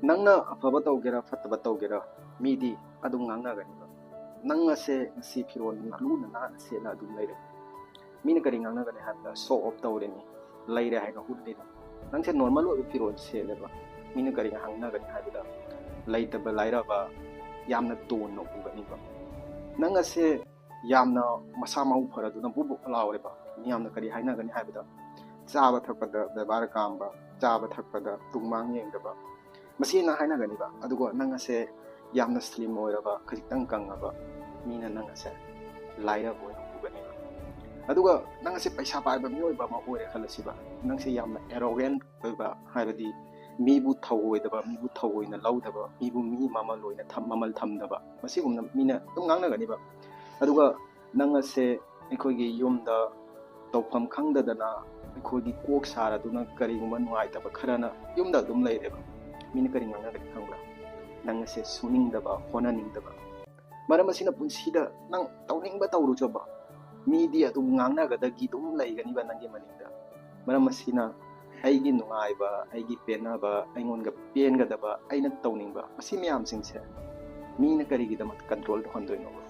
ꯅꯪꯅ ꯑꯐꯕ ꯇꯧꯒꯦꯔꯥ ꯐꯠꯇꯕ ꯇꯧꯒꯦꯔꯥ ꯃꯤꯗꯤ ꯑꯗꯨꯝ ꯉꯥꯡꯅꯒꯅꯤꯕ ꯅꯪ ꯑꯁꯦ ꯉꯁꯤ ꯐꯤꯔꯣꯜ ꯂꯨꯅ ꯅꯥꯟꯅ ꯁꯦꯠꯂ ꯑꯗꯨꯝ ꯂꯩꯔꯦ ꯃꯤꯅ ꯀꯔꯤ ꯉꯥꯡꯅꯒꯅꯤ ꯍꯥꯏꯕꯗ ꯁꯣ ꯑꯣꯐ ꯇꯧꯔꯦꯅꯤ ꯂꯩꯔꯦ ꯍꯥꯏꯅ ꯎꯠꯂꯤꯅꯤ ꯅꯪꯁꯦ ꯅꯣꯔꯃꯦꯜ ꯑꯣꯏꯕ ꯐꯤꯔꯣꯜ ꯁꯦꯠꯂꯦꯕ ꯃꯤꯅ ꯀꯔꯤ ꯉꯥꯡꯅꯒꯅꯤ ꯍꯥꯏꯕꯗ ꯂꯩꯇꯕ ꯂꯥꯏꯔꯕ ꯌꯥꯝꯅ ꯇꯣꯟꯅ ꯎꯒꯅꯤꯕ ꯅꯪ ꯑꯁꯦ ꯌꯥꯝꯅ ꯃꯁꯥ ꯃꯎ ꯐꯔꯗꯨꯅ ꯕꯨꯕꯨꯛ ꯂꯥꯎꯔꯦꯕ ꯃꯤꯌꯥꯝꯅ ꯀꯔꯤ ꯍꯥꯏꯅꯒꯅꯤ ꯍꯥꯏꯕꯗ ꯆꯥꯕ ꯊꯛꯄꯗ ꯕꯦꯕꯥꯔ ꯀꯥꯝꯕ ꯆꯥꯕ ꯊꯛꯄꯗ ꯇꯨꯡꯃꯥꯡ ꯌꯦꯡꯗꯕ ꯃꯁꯤꯅ ꯍꯥꯏꯅꯒꯅꯤꯕ ꯑꯗꯨꯒ ꯅꯪ ꯑꯁꯦ ꯌꯥꯝꯅ ꯁ꯭ꯂꯤꯝ ꯑꯣꯏꯔꯕ ꯈꯖꯤꯛꯇꯪ ꯀꯪꯉꯕ ꯃꯤꯅ ꯅꯪ ꯑꯁꯦ ꯂꯥꯏꯔꯕ ꯑꯣꯏꯅ ꯎꯒꯅꯤꯕ ꯑꯗꯨꯒ ꯅꯪ ꯑꯁꯦ ꯄꯩꯁꯥ ꯄꯥꯏꯕ ꯃꯤꯑꯣꯏꯕ ꯑꯃ ꯑꯣꯏꯔꯦ ꯈꯜꯂꯁꯤꯕ ꯅꯪꯁꯦ ꯌꯥꯝꯅ ꯑꯦꯔꯣꯒꯦꯟ ꯑꯣꯏꯕ ꯍꯥꯏꯕꯗꯤ ꯃꯤꯕꯨ ꯊꯧꯑꯣꯏꯗꯕ ꯃꯤꯕꯨ ꯊꯧꯑꯣꯏꯅ ꯂꯧꯗꯕ ꯃꯤꯕꯨ ꯃꯤ ꯃꯃꯜ ꯑꯣꯏꯅ ꯃꯃꯜ ꯊꯝꯗꯕ ꯃꯁꯤꯒꯨꯝꯅ ꯃꯤꯅ ꯑꯗꯨꯝ ꯉꯥꯡꯅꯒꯅꯤꯕ ꯑꯗꯨꯒ ꯅꯪ ꯑꯁꯦ ꯑꯩꯈꯣꯏꯒꯤ ꯌꯨꯝꯗ ꯇꯧꯐꯝ ꯈꯪꯗꯗꯅ ꯑꯩꯈꯣꯏꯒꯤ ꯀꯣꯛ ꯁꯥꯔꯗꯨꯅ ꯀꯔꯤꯒꯨꯝꯕ ꯅꯨꯡꯉꯥꯏꯇꯕ ꯈꯔꯅ ꯌꯨꯝꯗ ꯑꯗꯨꯝ ꯂꯩꯔꯦꯕ ꯃꯤꯅ ꯀꯔꯤ ꯉꯥꯡꯅꯒꯅꯤ ꯈꯪꯕ꯭ꯔꯥ ꯅꯪ ꯑꯁꯦ ꯁꯨꯅꯤꯡꯗꯕ ꯍꯣꯠꯅꯅꯤꯡꯗꯕ ꯃꯔꯝ ꯑꯁꯤꯅ ꯄꯨꯟꯁꯤꯗ ꯅꯪ ꯇꯧꯅꯤꯡꯕ ꯇꯧꯔꯨꯖꯕ ꯃꯤꯗꯤ ꯑꯗꯨꯝ ꯉꯥꯡꯅꯒꯗꯒꯤ ꯑꯗꯨꯝ ꯂꯩꯒꯅꯤꯕ ꯅꯪꯒꯤ ꯃꯅꯤꯡꯗ ꯃꯔꯝ ꯑꯁꯤꯅ ꯑꯩꯒꯤ ꯅꯨꯡꯉꯥꯏꯕ ꯑꯩꯒꯤ ꯄꯦꯟꯅꯕ ꯑꯩꯉꯣꯟꯗ ꯄꯦꯟꯒꯗꯕ ꯑꯩꯅ ꯇꯧꯅꯤꯡꯕ ꯃꯁꯤ ꯃꯌꯥꯝꯁꯤꯡꯁꯦ ꯃꯤꯅ ꯀꯔꯤꯒꯤꯗꯃꯛꯇ ꯀꯟꯇ꯭ꯔꯣꯜ ꯇꯧꯍꯟꯗꯣꯏꯅꯣ